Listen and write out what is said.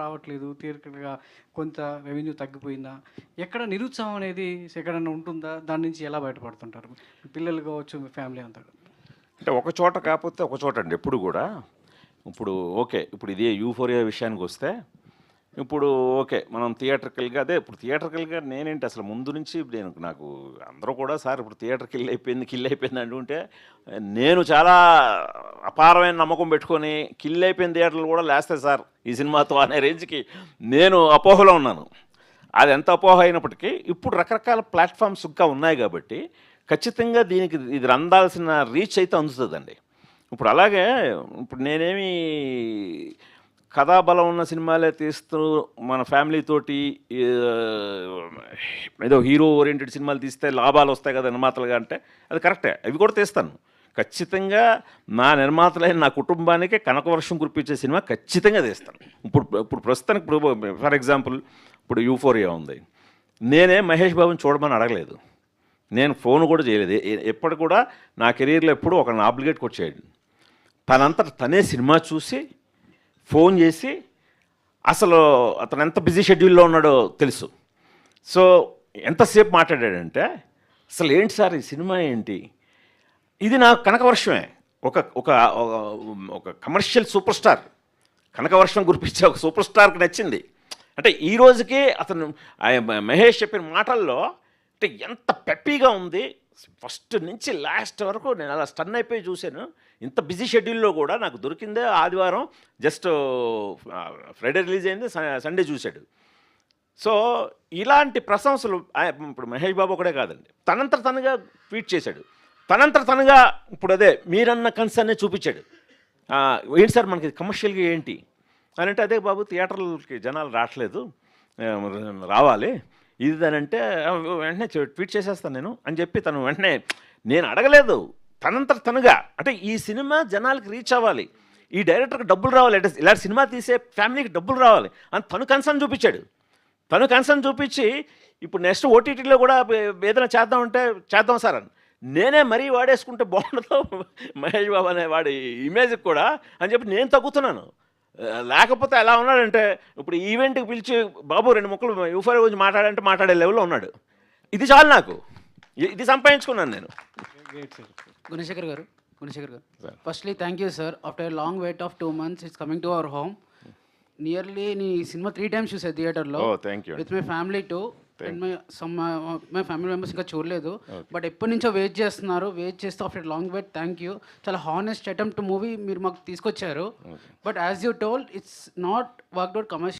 రావట్లేదు. థియేటర్‌గా కొంత రెవెన్యూ తగ్గిపోయిందా? ఎక్కడ నిరుత్సాహం అనేది ఎక్కడన్నా ఉంటుందా? దాని నుంచి ఎలా బయటపడుతుంటారు? మీ పిల్లలు కావచ్చు, మీ ఫ్యామిలీ అంతా? అంటే ఒక చోట కాకపోతే ఒక చోట అండి ఎప్పుడు కూడా. ఇప్పుడు ఓకే. ఇప్పుడు ఇదే యూఫోరియా విషయానికొస్తే, ఇప్పుడు ఓకే. మనం థియేట్రికల్‌గా ఇప్పుడు థియేట్రికల్‌గా నేనేంటి అసలు ముందు నుంచి నాకు అందరూ కూడా సార్ ఇప్పుడు థియేటర్ కిల్ అయిపోయింది అంటుంటే, నేను చాలా అపారమైన నమ్మకం పెట్టుకొని కిల్ అయిపోయిన థియేటర్లు కూడా లేస్తాయి సార్ ఈ సినిమాతో అనే రేంజ్‌కి నేను అపోహలో ఉన్నాను. అది ఎంత అపోహ అయినప్పటికీ ఇప్పుడు రకరకాల ప్లాట్‌ఫామ్స్ ఇంకా ఉన్నాయి కాబట్టి ఖచ్చితంగా దీనికి ఇది అందాల్సిన రీచ్ అయితే అందుతుందండి. ఇప్పుడు అలాగే ఇప్పుడు నేనేమి కథాబలం ఉన్న సినిమాలే తీస్తూ మన ఫ్యామిలీ తోటి ఏదో హీరో ఓరియంటెడ్ సినిమాలు తీస్తే లాభాలు వస్తాయి కదా నిర్మాతలుగా అంటే అది కరెక్టే. అవి కూడా తీస్తాను. ఖచ్చితంగా నా నిర్మాతలైన నా కుటుంబానికి కనకవర్షం కురిపించే సినిమా ఖచ్చితంగా తీస్తాను. ఇప్పుడు ఇప్పుడు ప్రస్తుతానికి ఫర్ ఎగ్జాంపుల్ ఇప్పుడు యూఫోరియా ఉంది. నేనే మహేష్ బాబుని చూడమని అడగలేదు. నేను ఫోన్ కూడా చేయలేదు. ఎప్పుడు కూడా నా కెరీర్లో ఎప్పుడు ఒకరిని ఆబ్లిగేట్కి వచ్చేయండి. తనంతట తనే సినిమా చూసి ఫోన్ చేసి అసలు అతను ఎంత బిజీ షెడ్యూల్లో ఉన్నాడో తెలుసు. సో ఎంతసేపు మాట్లాడాడంటే అసలు ఏంటి సార్ ఈ సినిమా ఏంటి, ఇది నాకు కనకవర్షమే. ఒక ఒక ఒక కమర్షియల్ సూపర్ స్టార్ కనకవర్షం కురిపించే ఒక సూపర్ స్టార్కి నచ్చింది. అంటే ఈ రోజుకి అతను మహేష్ చెప్పిన మాటల్లో అంటే ఎంత పెప్పీగా ఉంది. ఫస్ట్ నుంచి లాస్ట్ వరకు నేను అలా స్టన్ అయిపోయి చూశాను. ఇంత బిజీ షెడ్యూల్లో కూడా నాకు దొరికిందే ఆదివారం. జస్ట్ ఫ్రైడే రిలీజ్ అయింది, సండే చూశాడు. సో ఇలాంటి ప్రశంసలు ఇప్పుడు మహేష్ బాబు ఒకడే కాదండి, తనంతట తనగా ట్వీట్ చేశాడు. తనంతట తనగా ఇప్పుడు అదే మీరన్న కన్సర్నే చూపించాడు. ఏంటి సార్ మనకి కమర్షియల్గా ఏంటి అని అంటే, అదే బాబు థియేటర్లకి జనాలు రావట్లేదు, రావాలి ఇది అని అంటే వెంటనే ట్వీట్ చేసేస్తాను నేను అని చెప్పి తను వెంటనే, నేను అడగలేదు, తనంతట తనుగా అంటే ఈ సినిమా జనాలకి రీచ్ అవ్వాలి, ఈ డైరెక్టర్కి డబ్బులు రావాలి, ఇలాంటి సినిమా తీసే ఫ్యామిలీకి డబ్బులు రావాలి అని తను కన్సర్న్ చూపించాడు. తను కన్సర్న్ చూపించి ఇప్పుడు నెక్స్ట్ ఓటీటీలో కూడా ఏదైనా చేద్దామంటే చేద్దాం సార్ అని, నేనే మరీ వాడేసుకుంటే బాగుండదు మహేష్ బాబు అనే వాడి ఇమేజ్కి కూడా అని చెప్పి నేను తగ్గుతున్నాను. లేకపోతే ఎలా ఉన్నాడంటే ఇప్పుడు ఈవెంట్కి పిలిచి బాబు 2 ముక్కలు యూఫోరియా గురించి మాట్లాడంటే మాట్లాడే లెవెల్లో ఉన్నాడు. ఇది చాలు నాకు, ఇది సంపాదించుకున్నాను నేను. గుణశేఖర్ గారు, firstly thank you sir. After long wait of 2 months it's coming to our home. Nearly నీ సినిమా 3 times చూసా థియేటర్లో with my family too. And my family members ఇంకా చూడలేదు, బట్ ఎప్పటి నుంచో వెయిట్ చేస్తూ after long wait thank you. చాలా honest attempt movie మీరు మాకు తీసుకొచ్చారు. But as you told it's not worked out commercial.